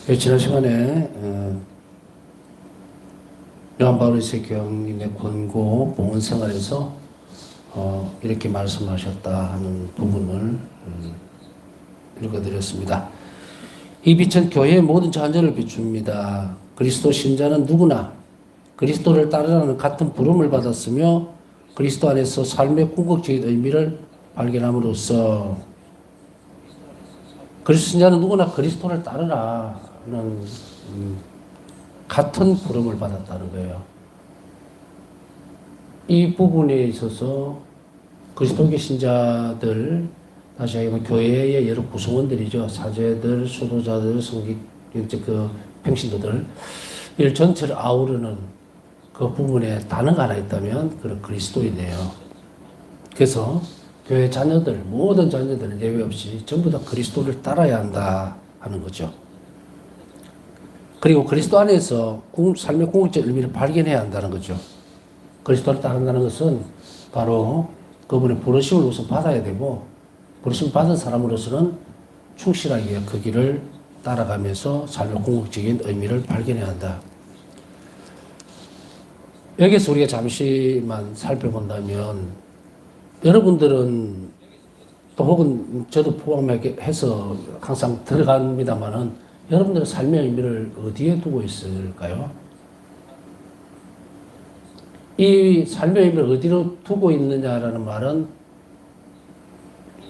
지난 시간에 요한 바오로스의 교황님의 권고 봉헌 생활에서 이렇게 말씀하셨다 하는 부분을 읽어드렸습니다. 이 빛은 교회의 모든 자녀를 비춥니다. 그리스도 신자는 누구나 그리스도를 따르라는 같은 부름을 받았으며 그리스도 안에서 삶의 궁극적인 의미를 발견함으로써 그리스도 신자는 누구나 그리스도를 따르라는 같은 부름을 받았다는 거예요. 이 부분에 있어서 그리스도교 신자들, 다시 말하면 교회의 여러 구성원들이죠. 사제들, 수도자들, 성직, 평신도들, 이 전체를 아우르는 그 부분에 단어가 하나 있다면 그런 그리스도이네요. 그래서 교회 자녀들, 모든 자녀들은 예외 없이 전부 다 그리스도를 따라야 한다 하는 거죠. 그리고 그리스도 안에서 삶의 궁극적 의미를 발견해야 한다는 거죠. 그리스도를 따른다는 것은 바로 그분의 부르심을 우선 받아야 되고, 부르심 받은 사람으로서는 충실하게 그 길을 따라가면서 삶의 궁극적인 의미를 발견해야 한다. 여기서 우리가 잠시만 살펴본다면, 여러분들은 또 혹은 저도 포함해서 항상 들어갑니다만은 여러분들의 삶의 의미를 어디에 두고 있을까요? 이 삶의 의미를 어디로 두고 있느냐라는 말은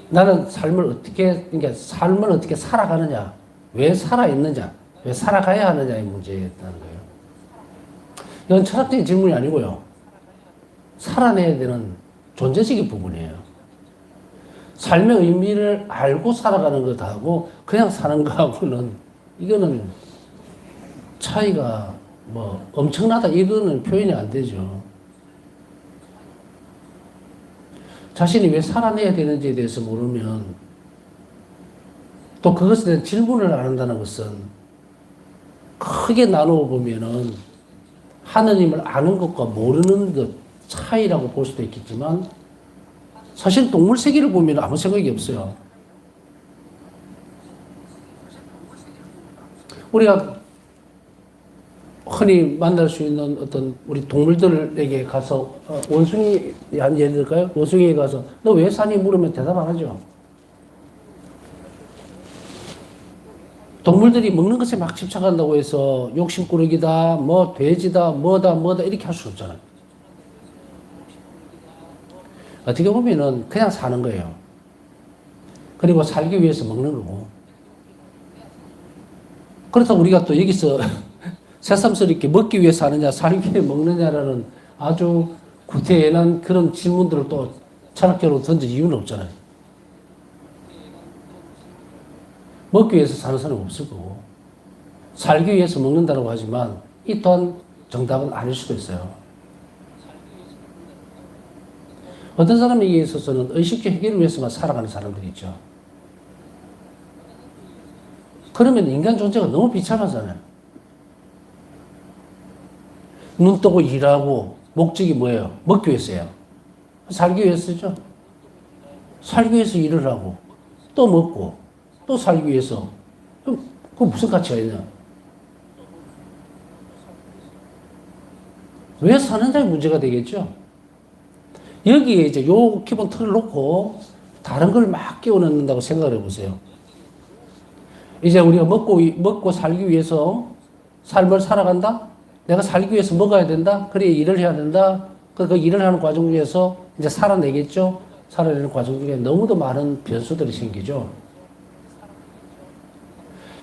나는 그러니까 삶을 어떻게 살아가느냐, 왜 살아있느냐, 왜 살아가야 하느냐의 문제였다는 거예요. 이건 철학적인 질문이 아니고요. 살아내야 되는 존재적인 부분이에요. 삶의 의미를 알고 살아가는 것하고 그냥 사는 것하고는 이거는 차이가 엄청나다 이거는 표현이 안 되죠. 자신이 왜 살아내야 되는지에 대해서 모르면 또 그것에 대한 질문을 안 한다는 것은 크게 나누어 보면은 하느님을 아는 것과 모르는 것 차이라고 볼 수도 있겠지만 사실 동물 세계를 보면 아무 생각이 없어요. 우리가 흔히 만날 수 있는 어떤 우리 동물들에게 가서 원숭이 한 예를 들까요? 원숭이에 가서 너 왜 사니 물으면 대답 안 하죠. 동물들이 먹는 것에 막 집착한다고 해서 욕심꾸러기다, 돼지다, 뭐다 이렇게 할 수 없잖아요. 어떻게 보면은 그냥 사는 거예요. 그리고 살기 위해서 먹는 거고. 그렇다고 우리가 또 여기서 새삼스럽게 먹기 위해서 사느냐, 살기 위해 먹느냐라는 아주 구태연한 그런 질문들을 또 철학적으로 던질 이유는 없잖아요. 먹기 위해서 사는 사람은 없을 거고, 살기 위해서 먹는다고 하지만 이 또한 정답은 아닐 수도 있어요. 어떤 사람에게 있어서는 의식적 해결을 위해서만 살아가는 사람들이 있죠. 그러면 인간 존재가 너무 비참하잖아요. 눈 뜨고 일하고 목적이 뭐예요? 먹기 위해서예요. 살기 위해서죠. 살기 위해서 일을 하고 또 먹고 또 살기 위해서. 그럼 그 무슨 가치가 있냐? 왜 사는냐의 문제가 되겠죠. 여기에 이제 요 기본 틀을 놓고 다른 걸 막 끼워 넣는다고 생각을 해보세요. 이제 우리가 먹고 살기 위해서 삶을 살아간다? 내가 살기 위해서 먹어야 된다? 그래, 일을 해야 된다? 그 일을 하는 과정 중에서 이제 살아내겠죠? 살아내는 과정 중에 너무도 많은 변수들이 생기죠.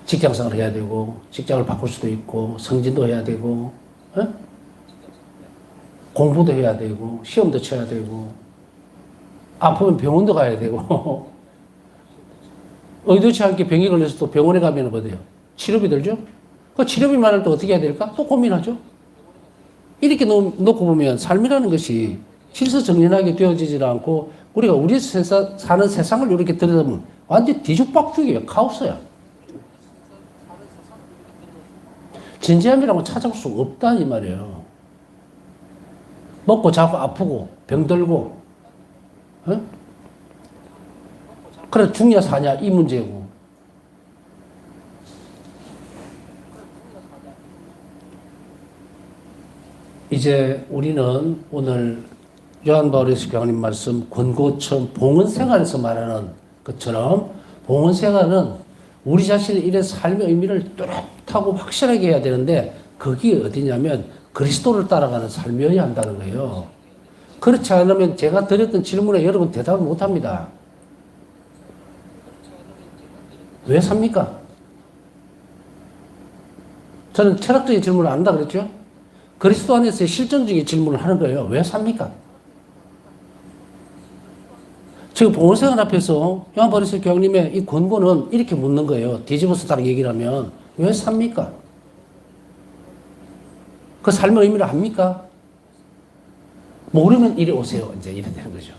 직장 생활을 해야 되고, 직장을 바꿀 수도 있고, 승진도 해야 되고, 공부도 해야 되고, 시험도 쳐야 되고, 아프면 병원도 가야 되고, 의도치 않게 병이 걸려서 또 병원에 가면 어때요? 치료비 들죠? 그 치료비 많을 때 어떻게 해야 될까? 또 고민하죠? 이렇게 놓고 보면 삶이라는 것이 실서정연하게 되어지질 않고 우리가 우리 사는 세상을 이렇게 들여다보면 완전 뒤죽박죽이에요. 카오스야. 진지함이라고 찾아볼 수 없다 이 말이에요. 먹고 자고 아프고 병들고 그래 죽냐 사냐 이 문제고 이제 우리는 오늘 요한 바오로스 교황님 말씀 권고처럼 봉헌 생활에서 말하는 것처럼 봉헌 생활은 우리 자신의 이런 삶의 의미를 뚜렷하고 확실하게 해야 되는데 그게 어디냐면 그리스도를 따라가는 삶이어야 한다는 거예요. 그렇지 않으면 제가 드렸던 질문에 여러분 대답을 못합니다. 왜 삽니까? 저는 철학적인 질문을 안 한다 그랬죠? 그리스도 안에서의 실전적인 질문을 하는 거예요. 왜 삽니까? 지금 봉헌생활 앞에서 요한 바오로스 교황님의 이 권고는 이렇게 묻는 거예요. 뒤집어서 딱 얘기를 하면 왜 삽니까? 그 삶의 의미를 압니까? 모르면 이리 오세요. 이제 이래 되는 거죠.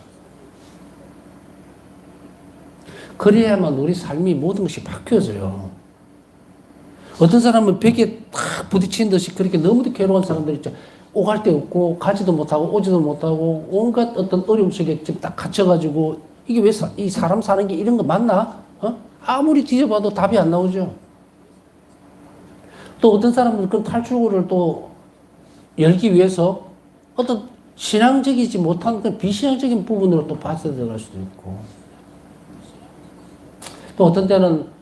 그래야만 우리 삶이 모든 것이 바뀌어져요. 어떤 사람은 벽에 탁 부딪힌 듯이 그렇게 너무도 괴로운 사람들 있죠. 오갈 데 없고 가지도 못하고 오지도 못하고 온갖 어떤 어려움 속에 지금 딱 갇혀가지고 이게 왜 이 사람 사는 게 이런 거 맞나? 아무리 뒤져봐도 답이 안 나오죠. 또 어떤 사람들은 그 탈출구를 또 열기 위해서 어떤 신앙적이지 못한 그 비신앙적인 부분으로 또 빠져들어갈 수도 있고 또 어떤 때는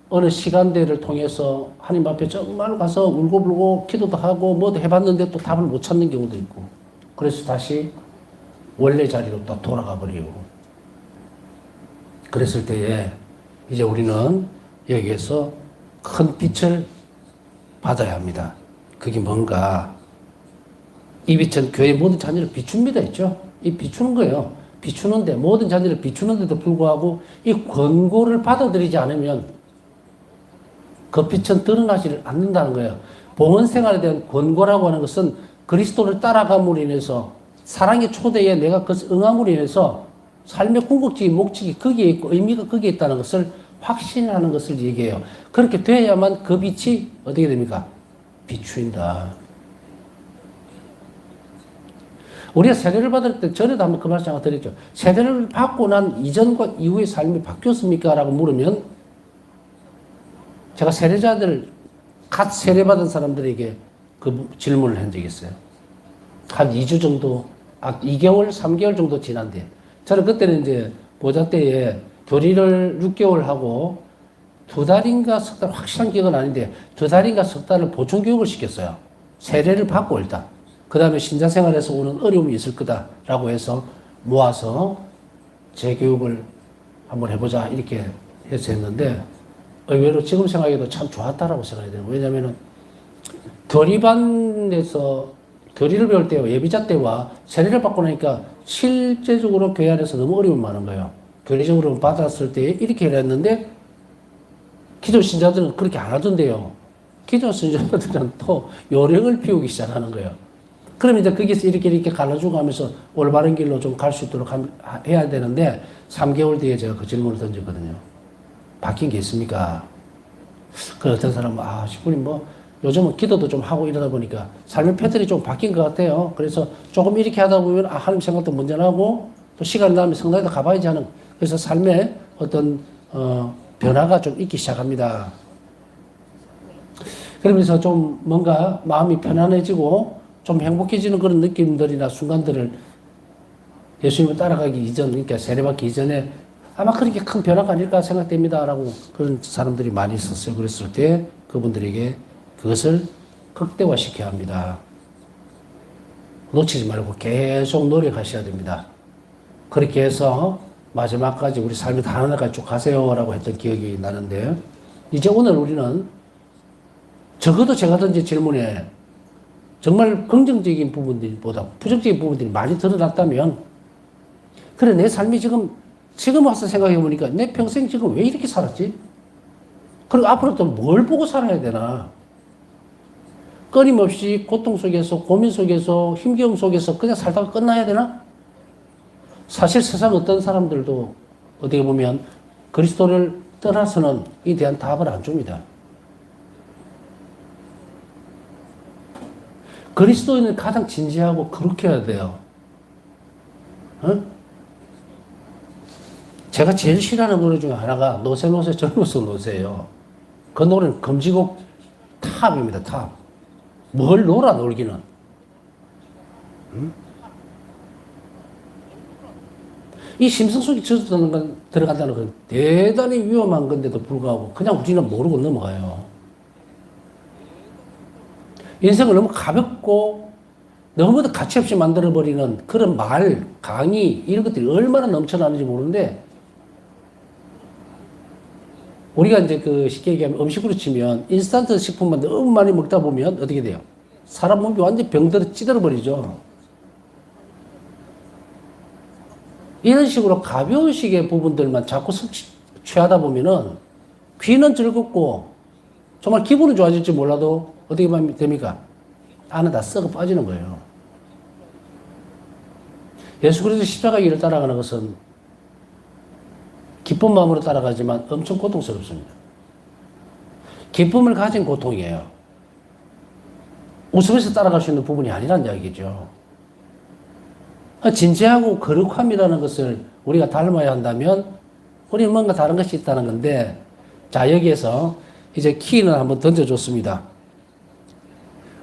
어느 시간대를 통해서 하나님 앞에 정말 가서 울고불고 기도도 하고 뭐도 해봤는데 또 답을 못 찾는 경우도 있고 그래서 다시 원래 자리로 또 돌아가 버리고 그랬을 때에 이제 우리는 여기에서 큰 빛을 받아야 합니다. 그게 뭔가 이 빛은 교회 모든 자녀를 비춥니다 했죠. 이 비추는 거예요. 비추는데 모든 자녀를 비추는데도 불구하고 이 권고를 받아들이지 않으면 그 빛은 드러나지 않는다는 거예요. 봉헌 생활에 대한 권고라고 하는 것은 그리스도를 따라감으로 인해서 사랑의 초대에 내가 그것을 응함으로 인해서 삶의 궁극적인 목적이 거기에 있고 의미가 거기에 있다는 것을 확신하는 것을 얘기해요. 그렇게 돼야만 그 빛이 어떻게 됩니까? 비추인다. 우리가 세례를 받을 때 전에도 한번 그 말씀 드렸죠. 세례를 받고 난 이전과 이후의 삶이 바뀌었습니까? 라고 물으면 제가 세례자들 갓 세례받은 사람들에게 그 질문을 한 적이 있어요. 한 2주 정도, 2개월, 3개월 정도 지난 뒤에. 저는 그때는 이제 보좌 때에 교리를 6개월 하고 2달인가 석 달, 확실한 기억은 아닌데 2달인가 석 달을 보충 교육을 시켰어요. 세례를 받고 일단. 그 다음에 신자 생활에서 오는 어려움이 있을 거다라고 해서 모아서 재교육을 한번 해보자 이렇게 해서 했는데 의외로 지금 생각해도 참 좋았다라고 생각이 돼요. 왜냐면은 교리반에서 교리를 배울 때와 예비자 때와 세례를 받고 나니까 실제적으로 교회 안에서 너무 어려움이 많은 거예요. 교리적으로 받았을 때 이렇게 했는데 기존 신자들은 그렇게 안 하던데요. 기존 신자들은 또 요령을 피우기 시작하는 거예요. 그러면 이제 거기서 이렇게 갈라주고 하면서 올바른 길로 좀 갈 수 있도록 해야 되는데 3개월 뒤에 제가 그 질문을 던졌거든요. 바뀐 게 있습니까? 그 어떤 사람은 시부님 요즘은 기도도 좀 하고 이러다 보니까 삶의 패턴이 좀 바뀐 것 같아요. 그래서 조금 이렇게 하다 보면 하나님 생각도 먼저 나고 또 시간 나면 성당에도 가봐야지 하는 그래서 삶의 어떤 변화가 좀 있기 시작합니다. 그러면서 좀 뭔가 마음이 편안해지고 좀 행복해지는 그런 느낌들이나 순간들을 예수님을 따라가기 이전, 그러니까 세례받기 이전에 아마 그렇게 큰 변화가 아닐까 생각됩니다라고 그런 사람들이 많이 있었어요. 그랬을 때 그분들에게 그것을 극대화시켜야 합니다. 놓치지 말고 계속 노력하셔야 됩니다. 그렇게 해서 마지막까지 우리 삶의 하나까지 쭉 가세요라고 했던 기억이 나는데 이제 오늘 우리는 적어도 제가 던진 질문에 정말 긍정적인 부분들보다 부정적인 부분들이 많이 드러났다면 그래 내 삶이 지금 와서 생각해 보니까 내 평생 지금 왜 이렇게 살았지? 그리고 앞으로 또 뭘 보고 살아야 되나? 끊임없이 고통 속에서 고민 속에서 힘겨움 속에서 그냥 살다가 끝나야 되나? 사실 세상 어떤 사람들도 어떻게 보면 그리스도를 떠나서는 이에 대한 답을 안 줍니다. 그리스도인은 가장 진지하고 그렇게 해야 돼요. 제가 제일 싫어하는 노래 중에 하나가 노세 젊어서 노세예요. 그 노래는 금지곡 탑입니다. 탑. 뭘 놀아 놀기는. 이 심성 속에 들어간다는 건 대단히 위험한 건데도 불구하고 그냥 우리는 모르고 넘어가요. 인생을 너무 가볍고 너무도 가치없이 만들어버리는 그런 말, 강의 이런 것들이 얼마나 넘쳐나는지 모르는데 우리가 이제 그 쉽게 얘기하면 음식으로 치면 인스턴트 식품만 너무 많이 먹다 보면 어떻게 돼요? 사람 몸이 완전 병들어 찌들어 버리죠. 이런 식으로 가벼운 식의 부분들만 자꾸 취하다 보면은 귀는 즐겁고 정말 기분은 좋아질지 몰라도 어떻게 됩니까? 안에 다 썩어 빠지는 거예요. 예수 그리스도 십자가 길을 따라가는 것은 기쁜 마음으로 따라가지만 엄청 고통스럽습니다. 기쁨을 가진 고통이에요. 웃으면서 따라갈 수 있는 부분이 아니란 이야기죠. 진지하고 거룩함이라는 것을 우리가 닮아야 한다면 우리는 뭔가 다른 것이 있다는 건데, 자, 여기에서 이제 키는 한번 던져줬습니다.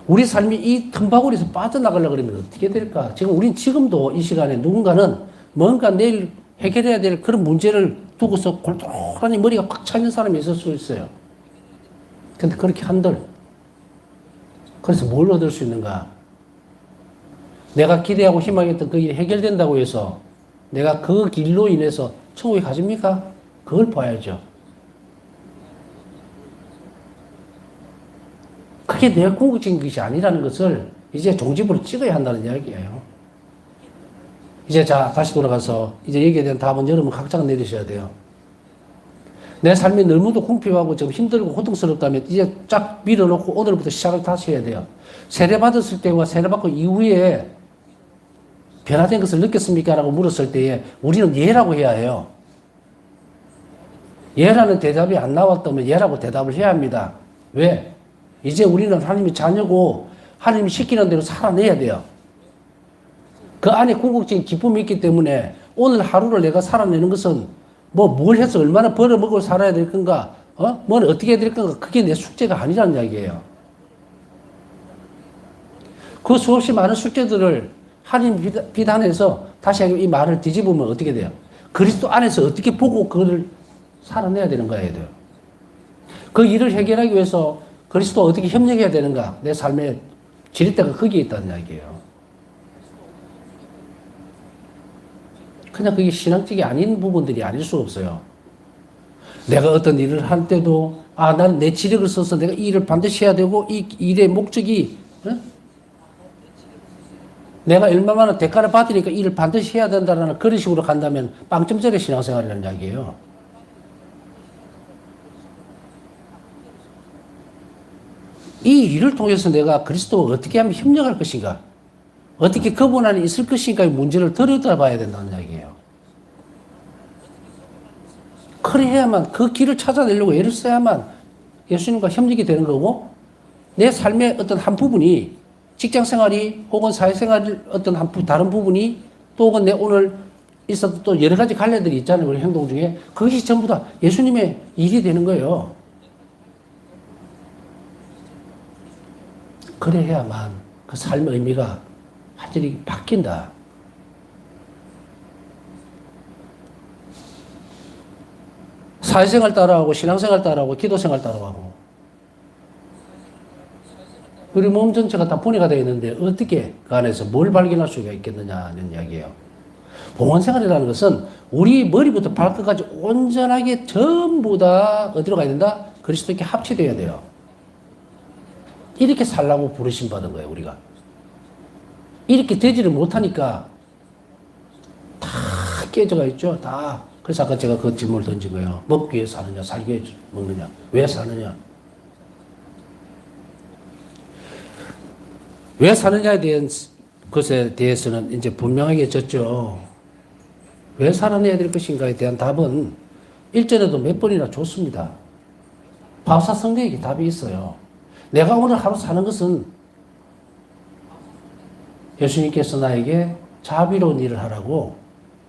우리 삶이 이 틈바구리에서 빠져나가려고 그러면 어떻게 될까? 지금 우린 지금도 이 시간에 누군가는 뭔가 내일 해결해야 될 그런 문제를 두고서 골똘하니 머리가 꽉 차 있는 사람이 있을 수 있어요. 근데 그렇게 한들, 그래서 뭘 얻을 수 있는가? 내가 기대하고 희망했던 그 일이 해결된다고 해서 내가 그 길로 인해서 천국에 가십니까? 그걸 봐야죠. 그게 내 궁극적인 것이 아니라는 것을 이제 종집으로 찍어야 한다는 이야기예요. 이제 자, 다시 돌아가서 이제 여기에 대한 답은 여러분 각자가 내리셔야 돼요. 내 삶이 너무도 궁핍하고 좀 힘들고 고통스럽다면 이제 쫙 밀어놓고 오늘부터 시작을 다시 해야 돼요. 세례받았을 때와 세례받고 이후에 변화된 것을 느꼈습니까? 라고 물었을 때에 우리는 예라고 해야 해요. 예라는 대답이 안 나왔다면 예라고 대답을 해야 합니다. 왜? 이제 우리는 하나님의 자녀고 하나님이 시키는 대로 살아내야 돼요. 그 안에 궁극적인 기쁨이 있기 때문에 오늘 하루를 내가 살아내는 것은 뭘 해서 얼마나 벌어먹고 살아야 될 건가, 뭘 어떻게 해야 될 건가, 그게 내 숙제가 아니라는 이야기예요. 그 수없이 많은 숙제들을 하나님 비단해서 다시 이 말을 뒤집으면 어떻게 돼요? 그리스도 안에서 어떻게 보고 그걸 살아내야 되는 거예요. 그 일을 해결하기 위해서 그리스도와 어떻게 협력해야 되는가? 내 삶의 지렛대가 거기에 있다는 이야기예요. 그냥 그게 신앙적이 아닌 부분들이 아닐 수 없어요. 내가 어떤 일을 할 때도 나는 내 지력을 써서 내가 이 일을 반드시 해야 되고 이 일의 목적이 내가 얼마나 대가를 받으니까 이 일을 반드시 해야 된다는 그런 식으로 간다면 빵점짜리 신앙생활이라는 이야기예요. 이 일을 통해서 내가 그리스도와 어떻게 하면 협력할 것인가, 어떻게 그분 안에 있을 것인가의 문제를 들여다봐야 된다는 이야기예요. 그래야만 그 길을 찾아내려고 애를 써야만 예수님과 협력이 되는 거고, 내 삶의 어떤 한 부분이 직장생활이 혹은 사회생활 어떤 다른 부분이 또 혹은 내 오늘 있었던 또 여러 가지 갈래들이 있잖아요. 우리 행동 중에 그것이 전부 다 예수님의 일이 되는 거예요. 그래야만 그 삶의 의미가 완전히 바뀐다. 사회생활 따라하고 신앙생활 따라하고 기도생활 따라하고 우리 몸 전체가 다 분해가 되어 있는데 어떻게 그 안에서 뭘 발견할 수가 있겠느냐는 이야기예요. 봉헌생활이라는 것은 우리 머리부터 발끝까지 온전하게 전부 다 어디로 가야 된다? 그리스도께 합치되어야 돼요. 이렇게 살라고 부르심 받은 거예요, 우리가. 이렇게 되지를 못하니까 다 깨져가 있죠, 다. 그래서 아까 제가 그 질문을 던진 거예요. 먹기 위해 사느냐, 살기 위해 먹느냐, 왜 사느냐. 왜 사느냐에 대한 것에 대해서는 이제 분명하게 졌죠. 왜 살아내야 될 것인가에 대한 답은 일전에도 몇 번이나 줬습니다. 바오사 성경에 답이 있어요. 내가 오늘 하루 사는 것은 예수님께서 나에게 자비로운 일을 하라고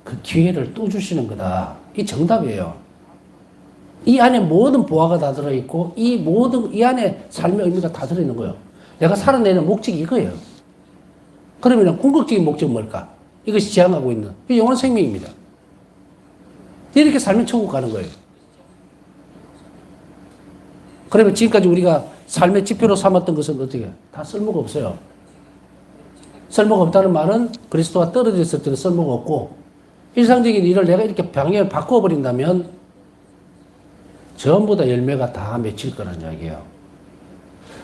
그 기회를 또 주시는 거다. 이 정답이에요. 이 안에 모든 보화가 다 들어있고 이 안에 삶의 의미가 다 들어있는 거예요. 내가 살아내는 목적이 이거예요. 그러면 궁극적인 목적은 뭘까? 이것이 지향하고 있는 영원한 생명입니다. 이렇게 살면 천국 가는 거예요. 그러면 지금까지 우리가 삶의 지표로 삼았던 것은 어떻게? 다 쓸모가 없어요. 쓸모가 없다는 말은 그리스도와 떨어져 있을 때는 쓸모가 없고, 일상적인 일을 내가 이렇게 방향을 바꿔버린다면 전부 다 열매가 다 맺힐 거란 이야기예요.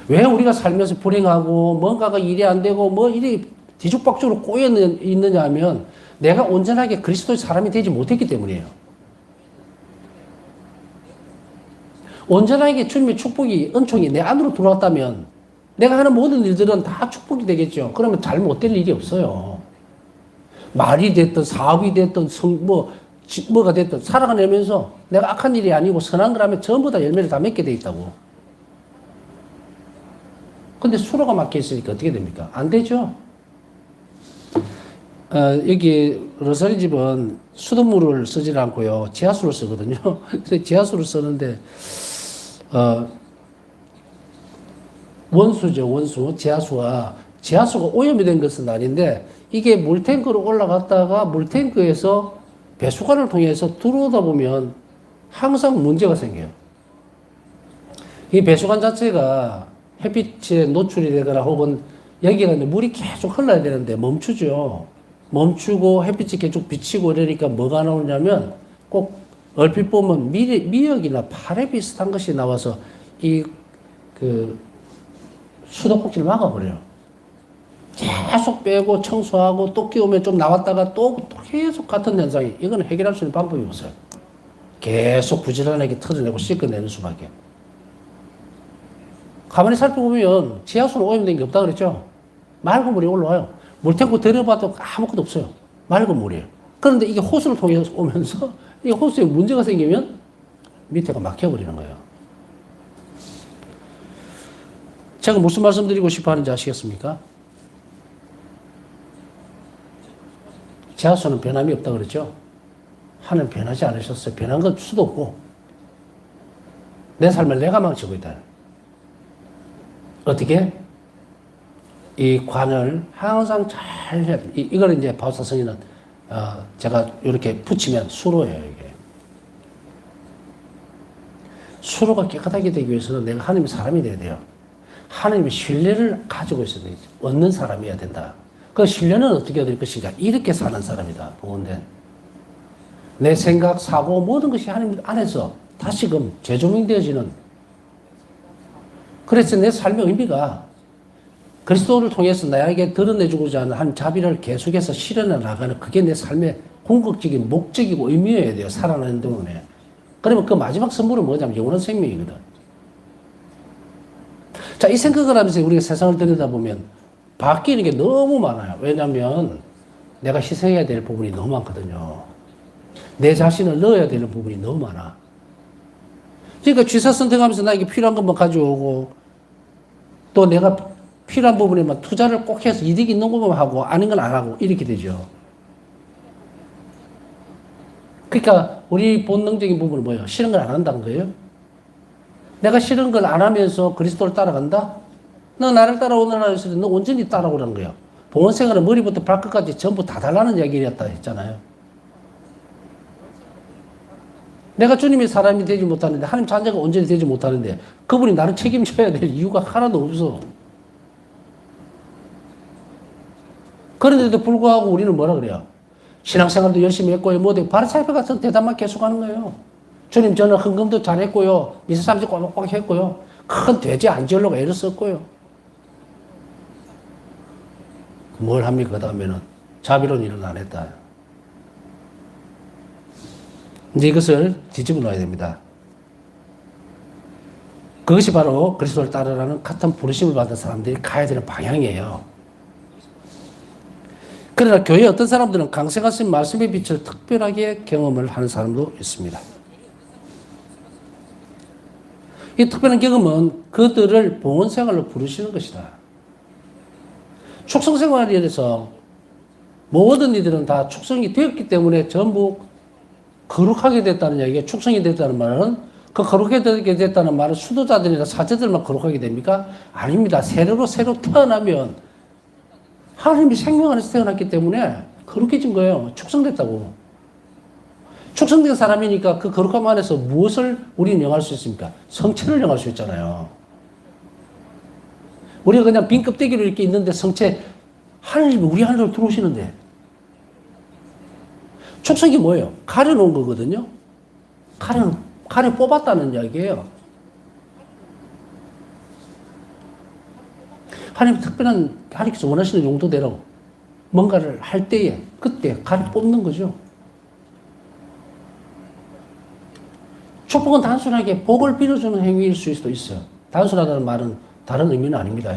왜 우리가 살면서 불행하고 뭔가가 일이 안 되고 뭐 일이 뒤죽박죽으로 꼬여 있느냐 하면 내가 온전하게 그리스도의 사람이 되지 못했기 때문이에요. 온전하게 주님의 축복이, 은총이 내 안으로 들어왔다면 내가 하는 모든 일들은 다 축복이 되겠죠. 그러면 잘못될 일이 없어요. 말이 됐든 사업이 됐든 뭐가 됐든 살아가면서 내가 악한 일이 아니고 선한 거라면 전부 다 열매를 다 맺게 돼 있다고. 근데 수로가 막혀 있으니까 어떻게 됩니까? 안 되죠. 여기 러셀 집은 수돗물을 쓰지 않고요. 지하수를 쓰거든요. 그래서 지하수를 쓰는데 원수죠, 원수. 지하수가 오염이 된 것은 아닌데 이게 물탱크로 올라갔다가 물탱크에서 배수관을 통해서 들어오다 보면 항상 문제가 생겨요. 이 배수관 자체가 햇빛에 노출이 되거나 혹은 여기가 물이 계속 흘러야 되는데 멈추죠. 멈추고 햇빛이 계속 비치고 이러니까 뭐가 나오냐면 꼭 얼핏 보면 미역이나 파래 비슷한 것이 나와서 수도꼭지를 막아버려요. 계속 빼고 청소하고 또 끼우면 좀 나왔다가 또 계속 같은 현상이, 이건 해결할 수 있는 방법이 없어요. 계속 부지런하게 털어내고 씻어내는 수밖에. 가만히 살펴보면 지하수는 오염된 게 없다 그랬죠? 맑은 물이 올라와요. 물탱크 들여봐도 아무것도 없어요. 맑은 물이에요. 그런데 이게 호수를 통해서 오면서 이 호수에 문제가 생기면 밑에가 막혀버리는 거예요. 제가 무슨 말씀 드리고 싶어 하는지 아시겠습니까? 지하수는 변함이 없다 그랬죠? 하나님 변하지 않으셨어요. 변한 건 수도 없고 내 삶을 내가 망치고 있다. 어떻게? 이 관을 항상 잘 해야 돼. 이걸 이제 바우사성이는 제가 이렇게 붙이면 수로예요, 이게. 수로가 깨끗하게 되기 위해서는 내가 하나님의 사람이 돼야 돼요. 하나님의 신뢰를 가지고 있어야 돼. 얻는 사람이어야 된다. 그 신뢰는 어떻게 될 것인가? 이렇게 사는 사람이다. 보건된. 내 생각, 사고, 모든 것이 하나님 안에서 다시금 재조명되어지는. 그래서 내 삶의 의미가 그리스도를 통해서 나에게 드러내주고자 하는 한 자비를 계속해서 실현해 나가는 그게 내 삶의 궁극적인 목적이고 의미여야 돼요. 살아나는 동안에. 그러면 그 마지막 선물은 뭐냐면 영원한 생명이거든. 자, 이 생각을 하면서 우리가 세상을 들여다보면 바뀌는 게 너무 많아요. 왜냐하면 내가 희생해야 될 부분이 너무 많거든요. 내 자신을 넣어야 되는 부분이 너무 많아. 그러니까 취사 선택하면서 나에게 필요한 것만 가져오고 또 내가 필요한 부분에만 투자를 꼭 해서 이득이 있는 것만 하고 아닌 건 안 하고 이렇게 되죠. 그러니까 우리 본능적인 부분은 뭐예요? 싫은 걸 안 한다는 거예요. 내가 싫은 걸 안 하면서 그리스도를 따라간다? 너 나를 따라오느라 했을 때 너 온전히 따라오라는 거예요. 봉헌생활은 머리부터 발끝까지 전부 다 달라는 이야기였다 했잖아요. 내가 주님의 사람이 되지 못하는데, 하나님 자녀가 온전히 되지 못하는데 그분이 나를 책임져야 될 이유가 하나도 없어. 그런데도 불구하고 우리는 뭐라 그래요? 신앙생활도 열심히 했고요. 바리새인과 같은 대답만 계속하는 거예요. 주님, 저는 헌금도 잘했고요. 미세삼지 꼬박꼬박 했고요. 큰 돼지 안 지으려고 애를 썼고요. 뭘 합니까? 그 다음에는 자비로운 일은 안 했다. 이제 이것을 뒤집어 놔야 됩니다. 그것이 바로 그리스도를 따르라는 같은 부르심을 받은 사람들이 가야 되는 방향이에요. 그러나 교회에 어떤 사람들은 강세가신 말씀의 빛을 특별하게 경험을 하는 사람도 있습니다. 이 특별한 경험은 그들을 봉헌생활로 부르시는 것이다. 축성생활에 대해서 모든 이들은 다 축성이 되었기 때문에 전부 거룩하게 됐다는 이야기가 축성이 됐다는 말은, 그 거룩하게 됐다는 말은 수도자들이나 사제들만 거룩하게 됩니까? 아닙니다. 새로 태어나면 하나님이 생명 안에서 태어났기 때문에 거룩해진 거예요. 축성됐다고. 축성된 사람이니까 그 거룩함 안에서 무엇을 우리는 영할 수 있습니까? 성체를 영할 수 있잖아요. 우리가 그냥 빈 껍데기로 이렇게 있는데 성체, 하나님이 우리 안으로 들어오시는데. 축성이 뭐예요? 가려놓은 거거든요. 가려 뽑았다는 이야기예요. 하나님 특별한, 하나님께서 원하시는 용도대로 뭔가를 할 때에, 그때 가려 뽑는 거죠. 축복은 단순하게 복을 빌어주는 행위일 수도 있어요. 단순하다는 말은 다른 의미는 아닙니다.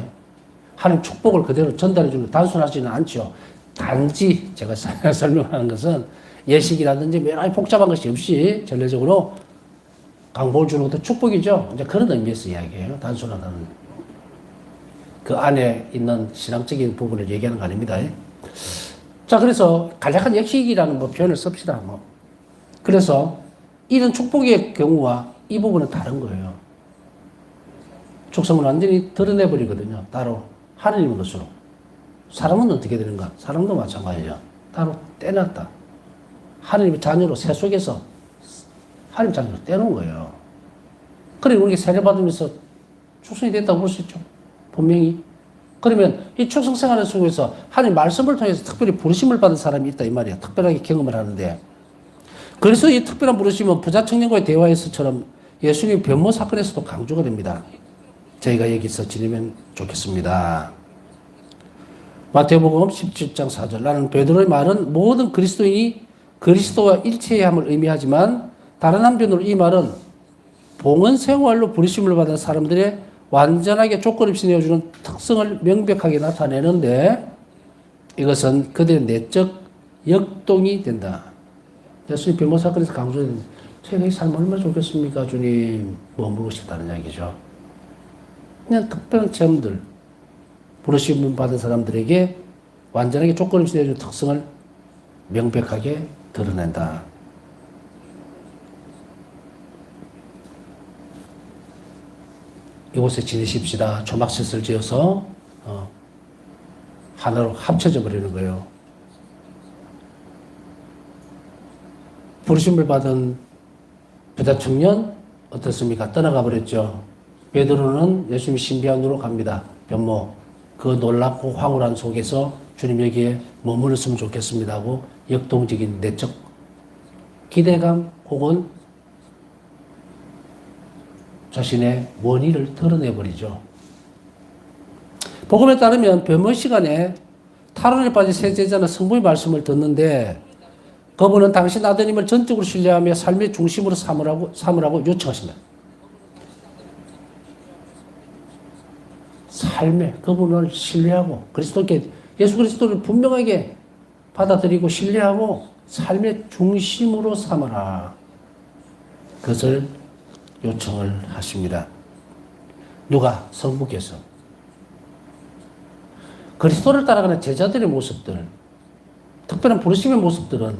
하나님 축복을 그대로 전달해주는 단순하지는 않죠. 단지 제가 설명하는 것은 예식이라든지 여러 가지 복잡한 것이 없이 전례적으로 강복을 주는 것도 축복이죠. 이제 그런 의미에서 이야기해요. 단순하다는. 그 안에 있는 신앙적인 부분을 얘기하는 거 아닙니다. 자, 그래서 간략한 예식이라는 표현을 씁시다. 그래서 이런 축복의 경우와 이 부분은 다른 거예요. 축성은 완전히 드러내버리거든요. 따로 하느님의 것으로. 사람은 어떻게 되는가? 사람도 마찬가지죠. 따로 떼놨다. 하느님의 자녀로 새 속에서 하느님 자녀로 떼놓은 거예요. 그리고 우리가 세례받으면서 축성이 됐다고 볼 수 있죠. 분명히. 그러면 이 축성 생활을 속에서 하나님 말씀을 통해서 특별히 부르심을 받은 사람이 있다 이 말이에요. 특별하게 경험을 하는데. 그래서 이 특별한 부르심은 부자 청년과의 대화에서처럼 예수님 변모 사건에서도 강조가 됩니다. 저희가 여기서 지내면 좋겠습니다. 마태복음 17장 4절. 나는 베드로의 말은 모든 그리스도인이 그리스도와 일체해야 함을 의미하지만 다른 한편으로 이 말은 봉헌 생활로 부르심을 받은 사람들의 완전하게 조건 없이 내어주는 특성을 명백하게 나타내는데 이것은 그들의 내적 역동이 된다. 예수님 변모 사건에서 강조된 제가 이 삶 얼마나 좋겠습니까 주님 머무르고 싶다는 이야기죠. 그냥 특별한 체험들 부르심 받은 사람들에게 완전하게 조건 없이 내어주는 특성을 명백하게 드러낸다. 이곳에 지내십시다. 조막셋을 지어서 하나로 합쳐져 버리는 거예요. 부르심을 받은 부자 청년 어떻습니까? 떠나가 버렸죠. 베드로는 예수님이 신비한으로 갑니다. 변모. 그 놀랍고 황홀한 속에서 주님 여기에 머물렀으면 좋겠습니다 하고 역동적인 내적 기대감 혹은 자신의 원의를 드러내버리죠. 복음에 따르면 변모 시간에 탈원에 빠진 세 제자는 성부의 말씀을 듣는데 그분은 당신 아드님을 전적으로 신뢰하며 삶의 중심으로 삼으라고 요청하십니다. 삶에 그분을 신뢰하고 그리스도께 예수 그리스도를 분명하게 받아들이고 신뢰하고 삶의 중심으로 삼아라. 그것을 요청을 하십니다. 누가? 성부께서. 그리스도를 따라가는 제자들의 모습들, 특별한 부르심의 모습들은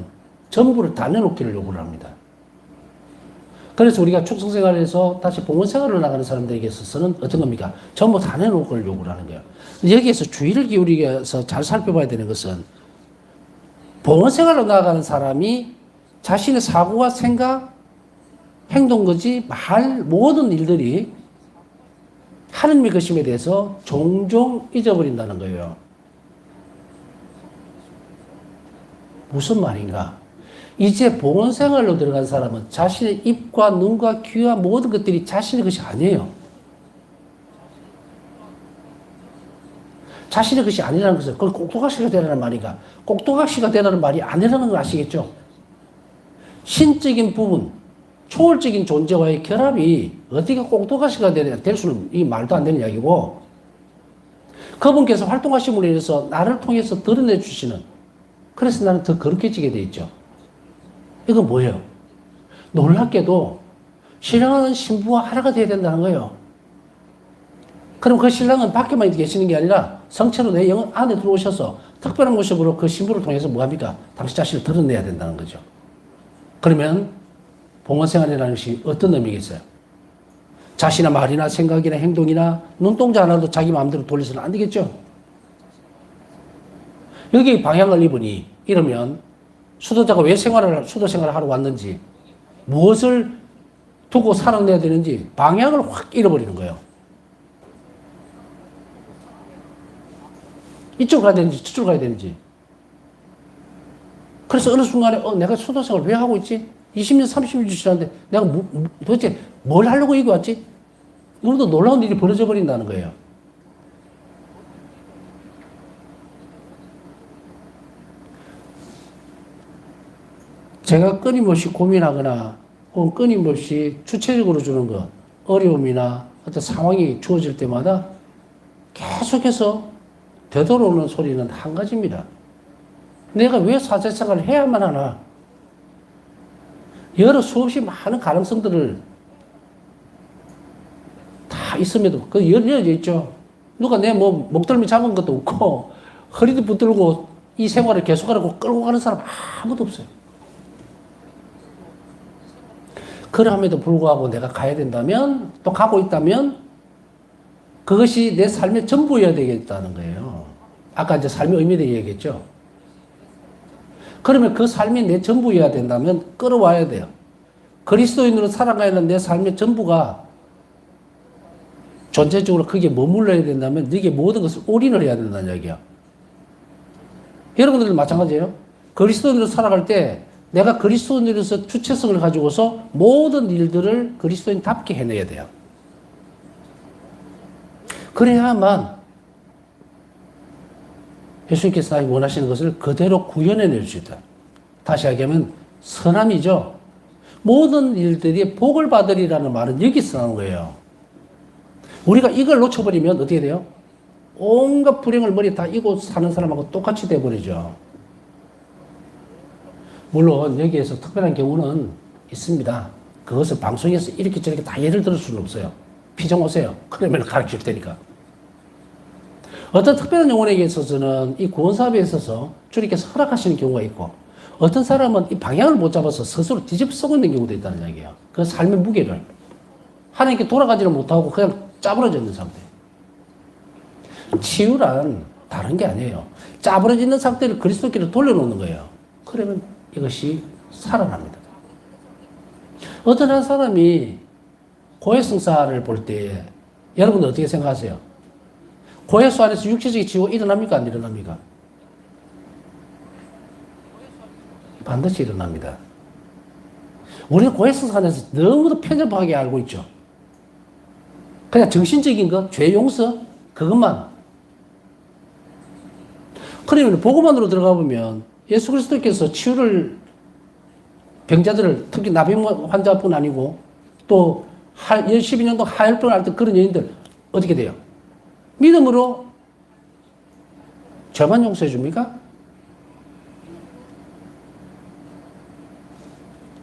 전부를 다 내놓기를 요구를 합니다. 그래서 우리가 축성생활에서 다시 봉헌생활을 나가는 사람들에게 있어서는 어떤 겁니까? 전부 다 내놓을 걸 요구를 하는 거예요. 여기에서 주의를 기울이기 위해서 잘 살펴봐야 되는 것은 봉헌생활로 나아가는 사람이 자신의 사고와 생각, 행동 거지 말 모든 일들이 하느님의 것임에 대해서 종종 잊어버린다는 거예요. 무슨 말인가? 이제 봉헌생활로 들어간 사람은 자신의 입과 눈과 귀와 모든 것들이 자신의 것이 아니에요. 자신의 것이 아니라는 것은 그건 꼭두각시가 되라는 말인가? 꼭두각시가 되라는 말이 아니라는 걸 아시겠죠? 신적인 부분, 초월적인 존재와의 결합이 어떻게 꼭두각시가 될 수는 이 말도 안 되는 이야기고 그분께서 활동하심으로 인해서 나를 통해서 드러내 주시는 그래서 나는 더 거룩해지게 돼 있죠. 이건 뭐예요? 놀랍게도 신랑은 신부와 하나가 되어야 된다는 거예요. 그럼 그 신랑은 밖에만 계시는 게 아니라 성체로 내 영 안에 들어오셔서 특별한 모습으로 그 신부를 통해서 뭐합니까? 당신 자신을 드러내야 된다는 거죠. 그러면 봉헌생활이라는 것이 어떤 의미겠어요? 자신의 말이나 생각이나 행동이나 눈동자 하나도 자기 마음대로 돌려서는 안 되겠죠. 여기 방향을 입으니 이러면 수도자가 왜 수도 생활을 하러 왔는지, 무엇을 두고 살아내야 되는지 방향을 확 잃어버리는 거예요. 이쪽으로 가야 되는지 저쪽으로 가야 되는지. 그래서 어느 순간에 내가 수도 생활을 왜 하고 있지? 20년 30년 지났는데 내가 도대체 뭘 하려고 여기 왔지? 오늘도 놀라운 일이 벌어져 버린다는 거예요. 제가 끊임없이 고민하거나 혹은 끊임없이 주체적으로 주는 것, 어려움이나 어떤 상황이 주어질 때마다 계속해서 되돌아오는 소리는 한 가지입니다. 내가 왜 사제생활을 해야만 하나? 여러 수없이 많은 가능성들을 다 있음에도 그 열려져 있죠. 누가 내 목덜미 잡은 것도 없고 허리도 붙들고 이 생활을 계속하라고 끌고 가는 사람 아무도 없어요. 그럼에도 불구하고 내가 가야 된다면, 또 가고 있다면 그것이 내 삶의 전부여야 되겠다는 거예요. 아까 이제 삶의 의미에 대해 얘기했죠. 그러면 그 삶이 내 전부여야 된다면 끌어와야 돼요. 그리스도인으로 살아가는 내 삶의 전부가 존재적으로 거기에 머물러야 된다면 네게 모든 것을 올인을 해야 된다는 이야기야. 여러분들도 마찬가지예요. 그리스도인으로 살아갈 때 내가 그리스도인으로서 주체성을 가지고서 모든 일들을 그리스도인답게 해내야 돼요. 그래야만 예수님께서 나에게 원하시는 것을 그대로 구현해낼 수 있다. 다시 얘기하면 선함이죠. 모든 일들이 복을 받으리라는 말은 여기서 나오는 거예요. 우리가 이걸 놓쳐버리면 어떻게 돼요? 온갖 불행을 머리에 다 이고 사는 사람하고 똑같이 돼버리죠. 물론 여기에서 특별한 경우는 있습니다. 그것을 방송에서 이렇게 저렇게 다 예를 들을 수는 없어요. 피정 오세요. 그러면 가르칠 테니까. 어떤 특별한 영혼에게 있어서는 이 구원 사업에 있어서 주님께서 허락하시는 경우가 있고, 어떤 사람은 이 방향을 못 잡아서 스스로 뒤집어 쓰고 있는 경우도 있다는 이야기예요. 그 삶의 무게를. 하나님께 돌아가지를 못하고 그냥 짜부러져 있는 상태. 치유란 다른 게 아니에요. 짜부러져 있는 상태를 그리스도께로 돌려놓는 거예요. 그러면 이것이 살아납니다. 어떤 한 사람이 고해성사를 볼 때 여러분들 어떻게 생각하세요? 고해수 안에서 육체적인 치유가 일어납니까? 안 일어납니까? 반드시 일어납니다. 우리는 고해성사 안에서 너무도 편협하게 알고 있죠. 그냥 정신적인 것, 죄 용서, 그것만. 그러면 복음만으로 들어가 보면 예수 그리스도께서 치유를 병자들을, 특히 나병 환자뿐 아니고 또 12년도 하혈병을 앓던 그런 여인들 어떻게 돼요? 믿음으로 죄만 용서해 줍니까?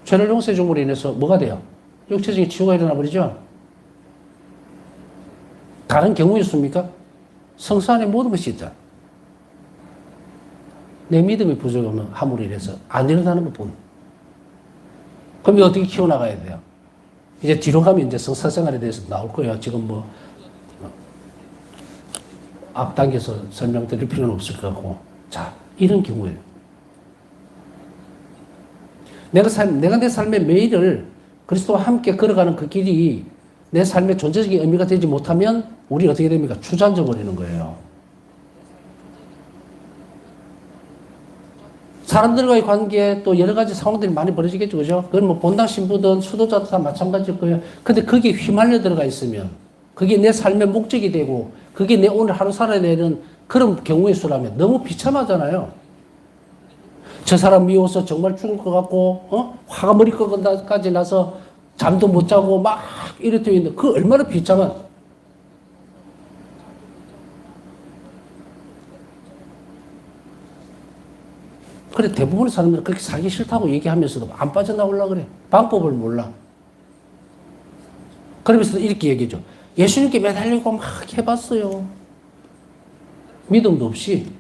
죄를 용서해 줌으로 인해서 뭐가 돼요? 육체적인 치유가 일어나 버리죠? 다른 경우였습니까? 성수 안에 모든 것이 있다. 내 믿음이 부족하면 함으로 인해서 안 일어나는 것 뿐. 그럼 이거 어떻게 키워나가야 돼요? 이제 뒤로 가면 이제 성사 생활에 대해서 나올 거예요. 지금 앞당겨서 설명드릴 필요는 없을 것 같고. 자, 이런 경우에요. 내가 내 삶의 매일을 그리스도와 함께 걸어가는 그 길이 내 삶의 존재적인 의미가 되지 못하면 우리 어떻게 됩니까? 주저앉아 버리는 거예요. 사람들과의 관계에 또 여러 가지 상황들이 많이 벌어지겠죠, 그죠? 그건 본당 신부든 수도자도 다 마찬가지일 거예요. 근데 거기에 휘말려 들어가 있으면, 그게 내 삶의 목적이 되고, 그게 내 오늘 하루 살아야 되는 그런 경우의 수라면 너무 비참하잖아요. 저 사람 미워서 정말 죽을 것 같고, 화가 머리끝까지 나서 잠도 못 자고 막 이렇게 있는데, 그 얼마나 비참한. 그래, 대부분의 사람들은 그렇게 살기 싫다고 얘기하면서도 안 빠져나오려고 그래. 방법을 몰라. 그러면서 이렇게 얘기해줘. 예수님께 매달리고 막 해봤어요. 믿음도 없이.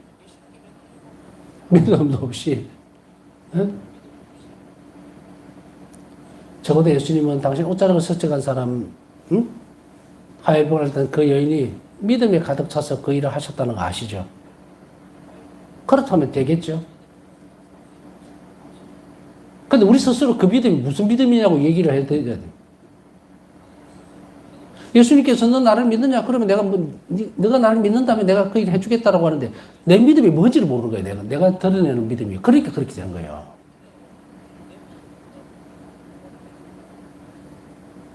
믿음도 없이. 응? 적어도 예수님은 당신 옷자락을 설정한 사람, 응? 하엘본을 했던 그 여인이 믿음에 가득 차서 그 일을 하셨다는 거 아시죠? 그렇다면 되겠죠. 근데 우리 스스로 그 믿음이 무슨 믿음이냐고 얘기를 해야 돼요. 예수님께서 너 나를 믿느냐? 그러면 내가 너가 나를 믿는다면 내가 그 일을 해주겠다라고 하는데 내 믿음이 뭔지를 모르는 거예요. 내가 드러내는 믿음이. 그러니까 그렇게 되는 거예요.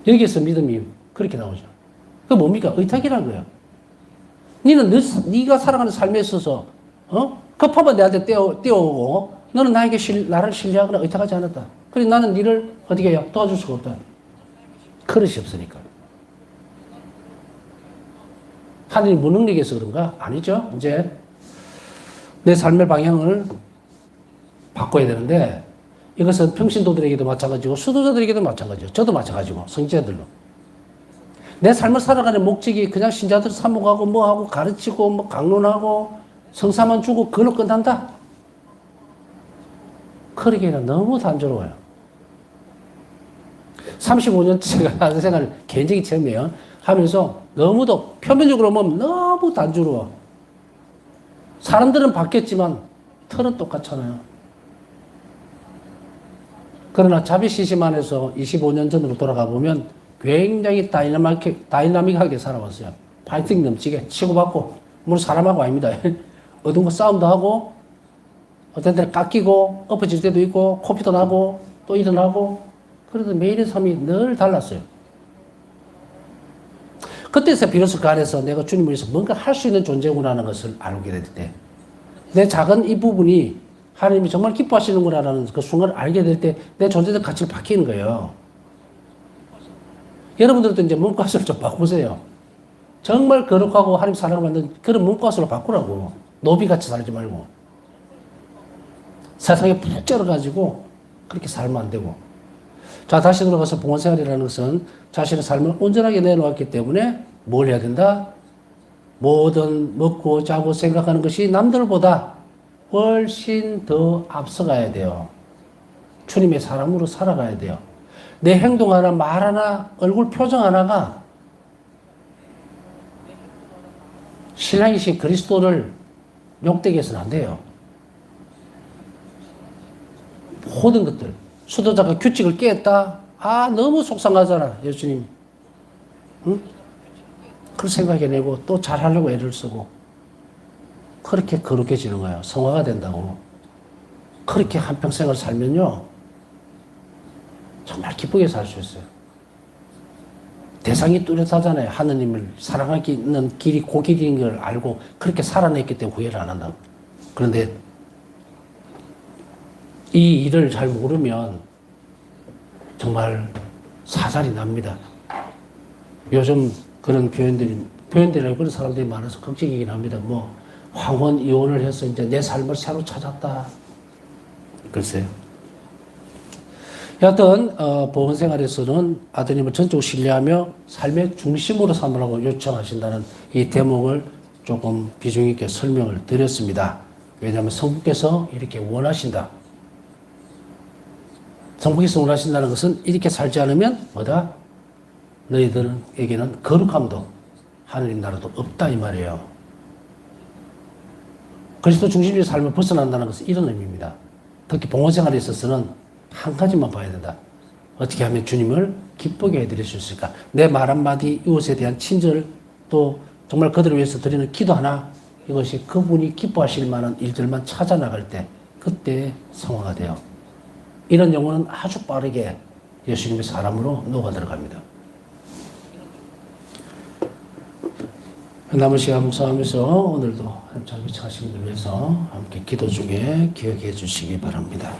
여기에서 믿음이 그렇게 나오죠. 그 뭡니까? 의탁이라는 거예요. 네가 살아가는 삶에 있어서 급하면 내한테 떼어오고 너는 나를 신뢰하거나 의탁하지 않았다. 그래 나는 너를 어떻게 해요? 도와줄 수가 없다. 그릇이 없으니까. 하느님 무능력에서 그런가? 아니죠. 이제 내 삶의 방향을 바꿔야 되는데 이것은 평신도들에게도 마찬가지고 수도자들에게도 마찬가지죠. 저도 마찬가지고 성지자들로. 내 삶을 살아가는 목적이 그냥 신자들 사목하고 뭐하고 가르치고 뭐 강론하고 성사만 주고 그걸로 끝난다? 그러기에는 너무 단조로워요. 35년 제가 하는 생활을 개인적인 체험이에요. 하면서 너무도 표면적으로 보면 너무 단조로워. 사람들은 바뀌었지만 틀은 똑같잖아요. 그러나 자비시시만에서 25년 전으로 돌아가 보면 굉장히 다이나믹하게 살아왔어요. 파이팅 넘치게 치고받고 물론 사람하고 아닙니다. 어떤 거 싸움도 하고 어떤 때는 깎이고 엎어질 때도 있고 코피도 나고 또 일어나고 그래도 매일의 삶이 늘 달랐어요. 그때서 비로소 그 안에서 내가 주님을 위해서 뭔가 할 수 있는 존재구나라는 것을 알게 될 때, 내 작은 이 부분이 하나님이 정말 기뻐하시는구나라는 그 순간을 알게 될 때 내 존재적 가치가 바뀌는 거예요. 여러분들도 이제 몸값을 좀 바꾸세요. 정말 거룩하고 하나님 사랑을 받는 그런 몸값으로 바꾸라고. 노비같이 살지 말고. 세상에 푹 쩔어가지고 그렇게 살면 안 되고. 자, 다시 돌아가서 봉헌생활이라는 것은 자신의 삶을 온전하게 내놓았기 때문에 뭘 해야 된다? 뭐든 먹고 자고 생각하는 것이 남들보다 훨씬 더 앞서가야 돼요. 주님의 사람으로 살아가야 돼요. 내 행동 하나, 말 하나, 얼굴 표정 하나가 신랑이신 그리스도를 욕되게 해서는 안 돼요. 모든 것들. 수도자가 규칙을 깼다? 아, 너무 속상하잖아, 예수님. 응? 그걸 생각해내고 또 잘하려고 애를 쓰고. 그렇게 거룩해지는 거예요. 성화가 된다고. 그렇게 한평생을 살면요. 정말 기쁘게 살 수 있어요. 대상이 뚜렷하잖아요. 하느님을 사랑하기는 길이 그 길인 걸 알고 그렇게 살아냈기 때문에 후회를 안 한다고. 그런데 이 일을 잘 모르면 정말 사살이 납니다. 요즘 그런 표현들이나 그런 사람들이 많아서 걱정이긴 합니다. 뭐, 황혼 이혼을 해서 이제 내 삶을 새로 찾았다. 글쎄요. 여하튼, 보건 생활에서는 아드님을 전적으로 신뢰하며 삶의 중심으로 삼으라고 요청하신다는 이 대목을 조금 비중 있게 설명을 드렸습니다. 왜냐하면 성부께서 이렇게 원하신다. 성부께서 원하신다는 것은 이렇게 살지 않으면 뭐다? 너희들에게는 거룩함도 하느님 나라도 없다 이 말이에요. 그리스도 중심의 삶을 벗어난다는 것은 이런 의미입니다. 특히 봉헌생활에 있어서는 한 가지만 봐야 된다. 어떻게 하면 주님을 기쁘게 해드릴 수 있을까? 내 말 한마디, 이웃에 대한 친절, 또 정말 그들을 위해서 드리는 기도 하나, 이것이 그분이 기뻐하실 만한 일들만 찾아 나갈 때, 그때 성화가 돼요. 이런 영혼은 아주 빠르게 예수님의 사람으로 녹아 들어갑니다. 남은 시간 묵상하면서 오늘도 한참 미쳐하신 분을 위해서 함께 기도 중에 기억해 주시기 바랍니다.